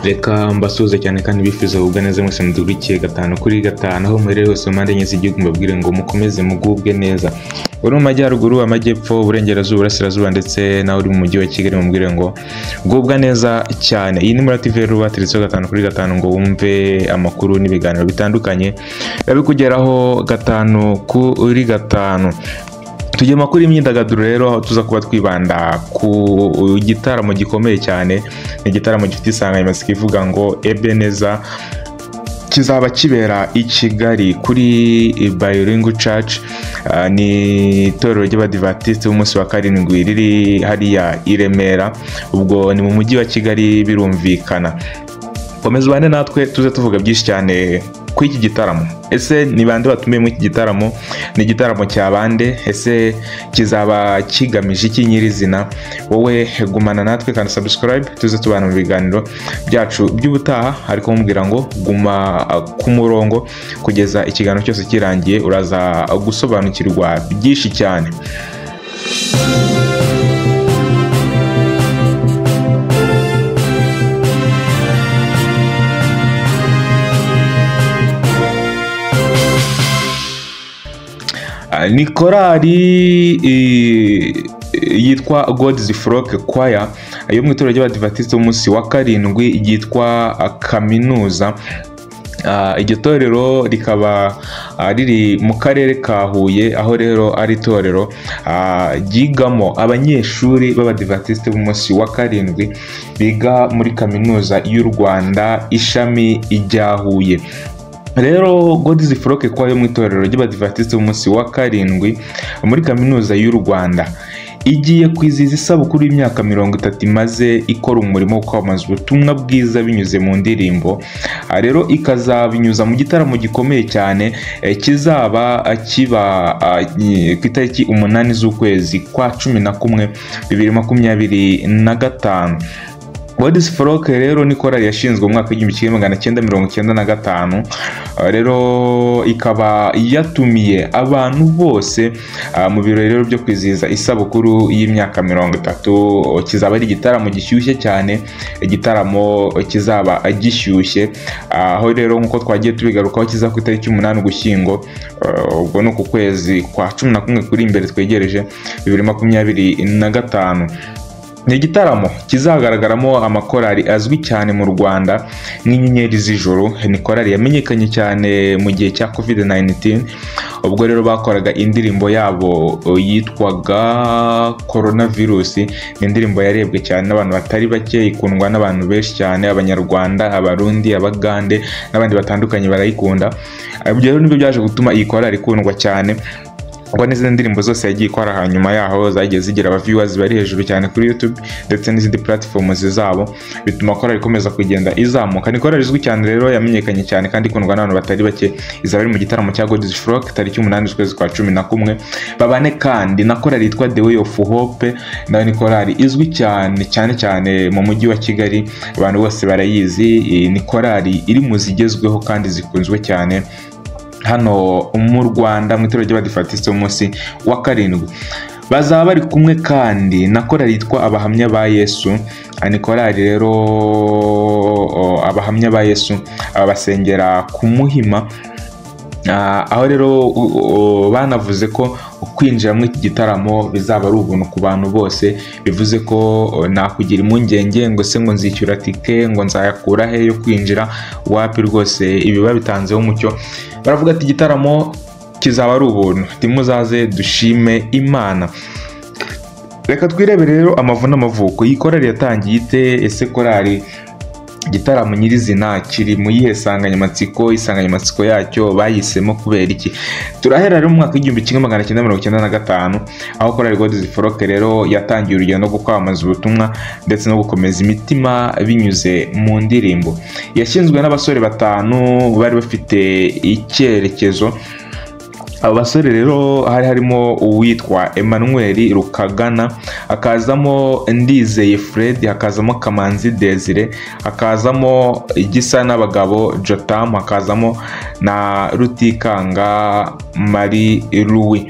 Reka mbasuhuze cyane kandi bifuza kugubwa neza mwese mudukurikiye gatanu kuri gatanu aho muherereye hose mu mpande enye z'igihugu, mbabwire ngo mukomeze mugubwe neza. Uri mu majyaruguru, amajyepfo, uburengerazuba, uburasirazuba ndetse nawe uri mu mujyi wa Kigali, mubwire ngo gubwa neza cyane. Iyi ni Mura TV rero bateretseho gatanu kuri gatanu ngo wumve amakuru n'ibiganiro bitandukanye babikugeraho gatanu kuri gatanu. Tugiye makuru imyidagaduro rero aho tuza kuba twibanda ku gitaramo gikomeye cyane. Ni igitaramo gifite insanganyamatsiko ivuga ngo Ebeneza, kizaba kibera i Kigali kuri Bilingual Church. Ni itorero ry'Abadivantisiti b'umunsi wa karindwi riri hariya i Remera, ubwo ni mu mujyi wa Kigali birumvikana. Komeza ubane natwe tuze tuvuga byinshi cyane kuri iki gitaramo. Ese ni bande batumiye muri iki gitaramo? Ni igitaramo cya bande? Ese kizaba kigamije iki nyirizina? Wowe gumana natwe kandi subscribe tuze tubana mu biganiro byacu by'ubutaha, ariko mubwira ngo guma ku murongo kugeza ikiganiro cyose kirangiye, uraza gusobanukirwa byinshi cyane. Ni korali yitwa God's Flock Choir yo mu itorero ry'Abadivantisiti b'umunsi wa karindwi yitwa Kaminuza. Iryo torero rikaba riri mu karere ka Huye, aho rero ari itorero ryigamo abanyeshuri b'Abadivantisiti b'umunsi wa karindwi biga muri Kaminuza y'u Rwanda ishami rya Huye. Rero God's Flock Choir yo mu itorero ry'Abadivantisiti b'umunsi wa karindwi muri Kaminuza y'u Rwanda igiye kwizihiza isabukuru y'imyaka 30 imaze ikora umurimo wo kwamamaza ubutumwa bwiza binyuze mu ndirimbo. Rero ikazabinyuza mu gitaramo gikomeye cyane kizaba kiba ku itariki 8 z'ukwezi kwa 11 2025. God's Flock rero ni korali yashinzwe mu mwaka w'1995. Rero ikaba yatumiye abantu bose mu birori rero byo kwizihiza isabukuru y'imyaka 30. Kizaba ari igitaramo gishyushye cyane, igitaramo kizaba gishyushye, aho rero nkuko twagiye tubigarukaho kiza ku itariki 8 Ugushyingo, ubwo no ku kwezi kwa 11 kuri imbere twegereje 2025. Ni igitaramo kizagaragaramo amakorali azwi cyane mu Rwanda nk'inyenyeri z'ijoro. Ni korali yamenyekanye cyane mu gihe cya COVID-19, ubwo rero bakoraga indirimbo yabo yitwaga Coronavirus. Ni indirimbo yarebwe cyane n'abantu batari bake, ikundwa n'abantu benshi cyane, Abanyarwanda, Abarundi, Abagande n'abandi batandukanye barayikunda. Ibyo rero nibyo byaje gutuma iyi korali ikundwa cyane. Ubwo n'izindi ndirimbo zose yagiye ikora hanyuma yaho zagiye zigira aba viewers bari hejuru cyane kuri YouTube ndetse n'izindi platforms zabo, bituma korali ikomeza kugenda izamuka. Ni korali izwi cyane rero yamenyekanye cyane kandi ikundwa n'abantu batari bake. Izaba ari mu gitaramo cya God's Flock tariki 8 z'ukwezi kwa 11. Babane kandi na korali yitwa The Way of Hope, nayo ni korali izwi cyane mu mujyi wa Kigali, abantu bose barayizi. Ni korali iri mu zigezweho kandi zikunzwe cyane hano mu Rwanda mu itorero ry'Abadivantisiti b'umunsi wa karindwi. Bazaba bari kumwe kandi na korali yitwa Abahamya ba Yesu. Ni korali rero Abahamya ba Yesu basengera ku Muhima, aho rero banavuze ko kwinjira muri iki gitaramo bizaba ari ubuntu ku bantu bose. Bivuze ko nakugira impungenge ngo se ngo nzishyura tike ngo nzayakura he yo kwinjira, wapi rwose ibi babitanzeho umucyo. Baravuga ati igitaramo kizaba ari ubuntu, timuzaze dushime Imana. Reka twirebere rero amavu n'amavuko. Iyi korali yatangiye ite? Ese korali igitaramo nyirizina kiri mu yihe nsanganyamatsiko? Insanganyamatsiko yacyo bayisemo kubera iki? Turahera rero mu mwaka w'1995 aho korali God's Flock rero yatangiye urugendo rwo kwamamaza ubutumwa ndetse no gukomeza imitima binyuze mu ndirimbo. Yashinzwe n'abasore 5 bari bafite icyerekezo. Aba basore rero harimo uwitwa Emmanuel Rukagana, hakazamo Ndizeye Fred, hakazamo Kamanzi Desire, hakazamo Igisa n'abagabo Jotam, hakazamo na Rutikanga Marie Louis.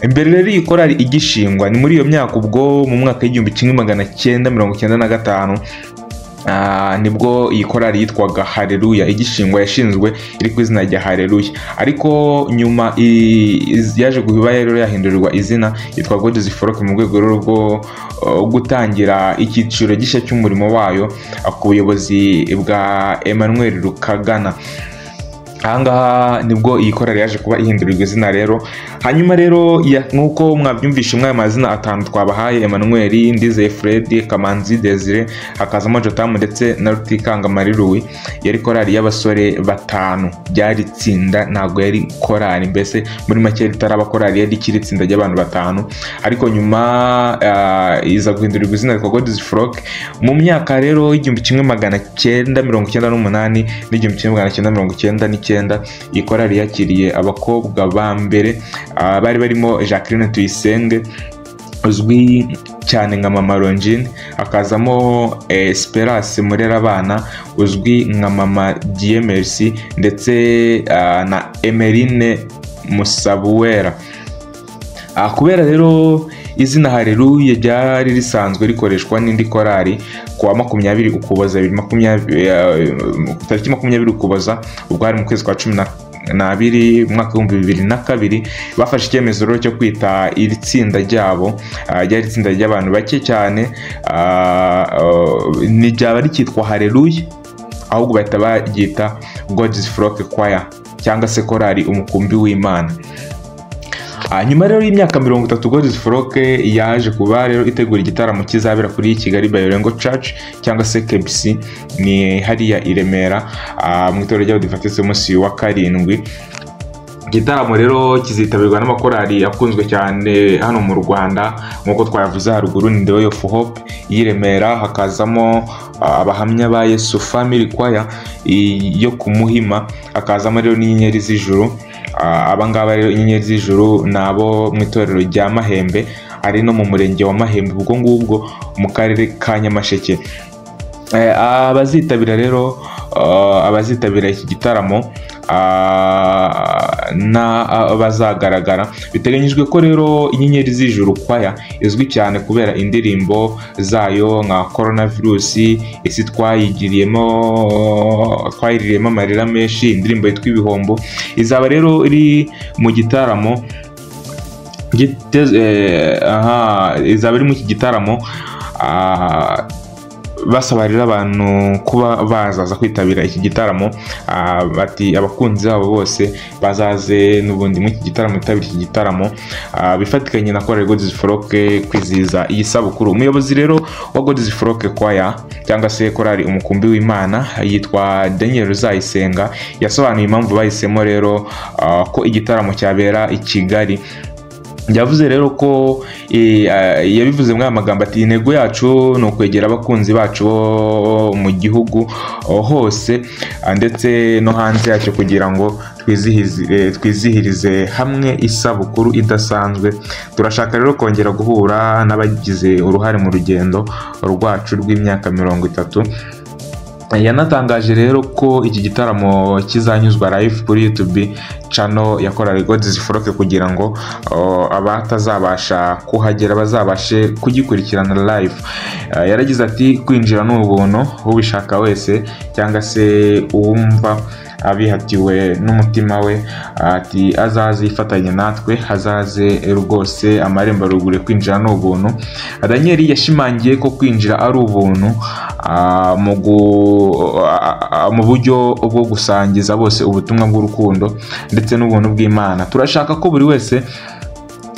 Imbere rero iyi korali igishingwa ni muri iyo myaka, ubwo mu mwaka w'1995 nibwo iyi korali yitwaga Haleluya igishingwa yashinzwe iri ku izina rya Haleluya, ariko nyuma yaje guhiba rero yahindurirwa izina yitwa God's Flock mu rwego rwo gutangira icyiciro gishya cy'umurimo wayo ku buyobozi bwa Emmanuel Rukagana. Ahangaha nibwo iyi korali yaje kuba ihindurirwa izina rero. Hanyuma rero nkuko mwabyumvishe mwayo mazina atanu twabahaye, Emmanuel, Ndizeye Fred, Kamanzi Desire, hakazamo Jotamu ndetse na Rutikanga Marie Louis. Yari korali y'abasore batanu, byari itsinda ntabwo yari korali, mbese muri make ritaraba korali yari ikiri itsinda ry'abantu batanu, ariko nyuma iza guhindurirwa izina rya God's Flock mu myaka rero 1998 n'1999. Iyi korali yakiriye abakobwa ba mbere bari barimo Jacqueline Tuyisenge uzwi cyane nka Mama Longine, hakazamo Esperance Murerabana uzwi nka Mama Dieu Merci, ndetse na Emeline Musabuwera. Kubera rero izina Haleluya ryari risanzwe rikoreshwa n'indi korali kuwa 20 Ukuboza 20 Ukuboza, ubwo hari mu kwezi kwa 12 mu mwaka wa 2002 bafashe icyemezo rero cyo kwita iri tsinda ryabo ryari itsinda ry'abantu bake cyane ni ryaba rikitwa Haleluya, ahubwo bahita baryita God's Flock Choir cyangwa se korali umukumbi w'Imana. Nyuma rero y'imyaka 30 God's Flock yaje kuba rero itegura igitaramo kizabera kuri Kigali Bayorengo Church cyangwa se KBC, ni hariya i Remera mu itorero ry'Abadivantisite munsi wa karindwi. Igitaramo rero kizitabirwa n'amakorali akunzwe cyane hano mu Rwanda nk'uko twayavuze haruguru, ni The Way of Hope y'i Remera, hakazamo abahamya ba Yesu Family Choir yo ku Muhima, hakazamo rero n'inyenyeri z'ijuru. Abangaba rero inyenyeri z'ijuru nabo mu itorero rya Mahembe ari no mu murenge wa Mahembe ubwo ngubwo mu karere ka Nyamasheke. Abazitabira iki gitaramo bazagaragara. Biteganyijwe ko rero inyenyeri z'ijuru Choir izwi cyane kubera indirimbo zayo nka Coronavirus, isi twayiriyemo amarira menshi, indirimbo yitwa Ibihombo. Izaba rero iri mu gitaramo izaba iri mu iki gitaramo basabarira abantu kuba bazaza kwitabira iki gitaramo. Bati abakunzi babo bose bazaze n'ubundi mu iki gitaramo, itabira iki gitaramo bifatikanye na korali God's Flock kwizihiza iyi sabukuru. Umuyobozi rero wa God's Flock Choir cyangwa se korali umukumbi w'Imana yitwa Daniel Uzayisenga, yasobanuye impamvu bahisemo rero ko igitaramo cyabera i Kigali. Yavuze rero ko yabivuze mu magambo ati intego yacu ni ukwegera abakunzi bacu mu gihugu hose ndetse no hanze yacyo kugira ngo twizihirize hamwe isabukuru idasanzwe. Turashaka rero kongera guhura n'abagize uruhare mu rugendo rwacu rw'imyaka 30. Yanatangaje rero ko iki gitaramo kizanyuzwa live kuri YouTube channel ya korali God's Flock kugira ngo abatazabasha kuhagera bazabashe kugikurikirana live. Yaragize ati kwinjira n'ubuntu, ubishaka wese cyangwa se uwumva abihatiwe n'umutima we ati azaze yifatanye natwe, hazaze rwose amarembo rugure kwinjira n'ubuntu. Daniel yashimangiye ko kwinjira ari ubuntu mu buryo bwo gusangiza bose ubutumwa bw'urukundo ndetse n'ubuntu bw'Imana. Turashaka ko buri wese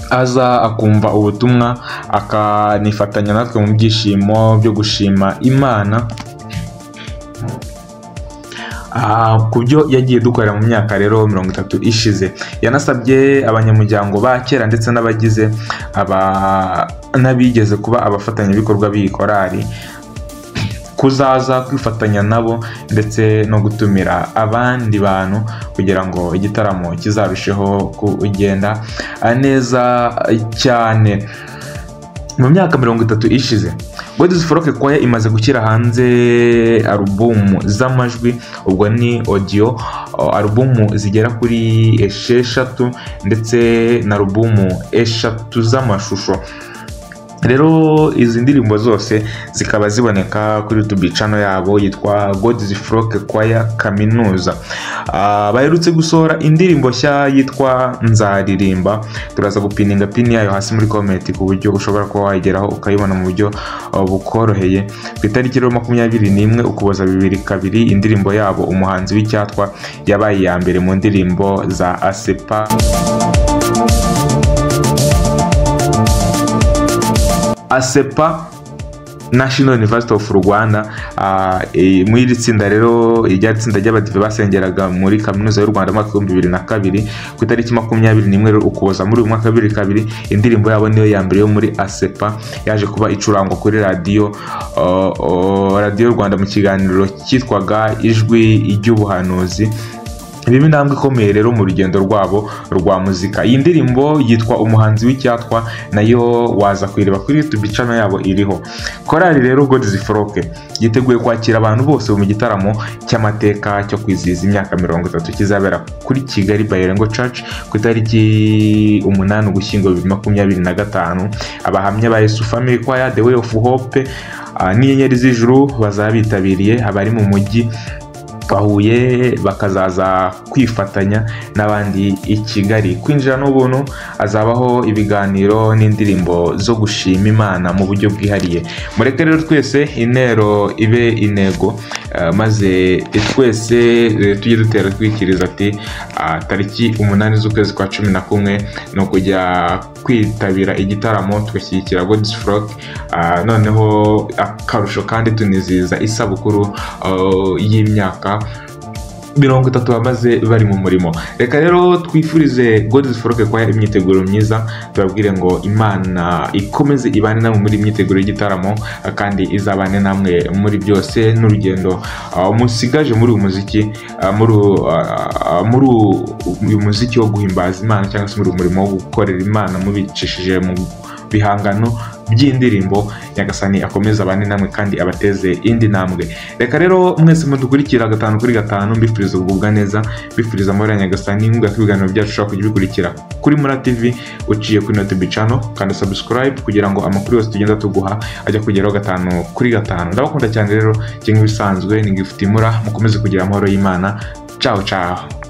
aza akumva ubutumwa akanifatanya natwe mu byishimo byo gushima Imana ku byo yagiye dukorera mu myaka rero 30 ishize. Yanasabye abanyamuryango ba kera ndetse n'abagize n'abigeze kuba abafatanyabikorwa b'iyi korali kuzaza kwifatanya nabo ndetse no gutumira abandi bantu kugira ngo igitaramo kizarusheho kugenda neza cyane. Mu myaka 30 ishize God's Flock Choir imaze gushyira hanze alubumu z'amajwi, ubwo ni audio, alubumu zigera kuri 6 ndetse na alubumu 3 z'amashusho. rero izi ndirimbo zose zikaba ziboneka kuri YouTube channel yabo yitwa God's Flock Choir Kaminuza. Baherutse gusohora indirimbo nshya yitwa Nzaririmba, turaza gupininga pin yayo hasi muri comment ku buryo ushobora kuba wayigeraho ukayibona mu buryo bukoroheye. Ku itariki 21 Ukuboza 2022 indirimbo yabo umuhanzi w'icyatwa yabaye ya mbere mu ndirimbo za ASEPA National University of Rwanda. Muri iri tsinda rero irya tsinda ry'abadive basengeraga muri kaminuza y'u Rwanda mwaka 2002 ku itariki 21 Ukuboza muri mwaka 2022 indirimbo yabo niyo ya mbere yo muri ASEPA yaje kuba icurangwa kuri radio Rwanda mu kiganiro cyitwaga Ijwi ry'Ubuhanuzi. Ibi intambwe ikomeye rero mu rugendo rwabo rwa muzika. Iyi ndirimbo yitwa Umuhanzi w'icyatwa, nayo waza kwireba kuri YouTube channel yabo iriho. Korali rero God's Flock yiteguye kwakira abantu bose mu gitaramo cy'amateka cyo kwizihiza imyaka 30 kizabera kuri Kigali Bayerengo Church ku itariki 8 Ugushyingo 2025. Abahamya ba Yesu Family Choir, The Way of Hope n'Inyenyeri z'Ijuru bazabitabiriye abari mu mujyi bahuye bakazaza kwifatanya n'abandi i Kigali. Kwinjira n'ubuntu, azabaho ibiganiro n'indirimbo zo gushima Imana mu buryo bwihariye. Mureke rero twese intero ibe intego, maze twese tujye dutera twikiriza ati tariki 8 z'ukwezi kwa 11 no kujya kwitabira igitaramo tugashyigikira God's Flock. Noneho akarusho kandi tuniziza isabukuru y'imyaka 30 bamaze bari mu murimo. Reka rero twifurize God's Flock Choir imyiteguro myiza, tubabwire ngo Imana ikomeze ibane namwe muri imyiteguro y'igitaramo kandi izabane namwe muri byose n'urugendo musigaje muri umuziki, muri uyu muziki wo guhimbaza Imana cyangwa se muri umurimo wo gukorera Imana mubicishije mu bihangano by'indirimbo. Nyagasani akomeza abane namwe kandi abateze indi ntambwe. Reka rero mwese mudukurikira 5 kuri 5 mbifuriza kugubwa neza, mbifuriza amahoro ya Nyagasani. Nk'uko ibiganiro byacu ushobora kujya bikurikira kuri Mura TV uciye kuri YouTube channel kandi subscribe kugira ngo amakuru yose tugenda tuguha ajya kugeraho 5 kuri 5. Ndabakunda cyane rero, cyangwa ibisanzwe ni gift Mura, mukomeze kugira amahoro y'Imana. Ciao ciao.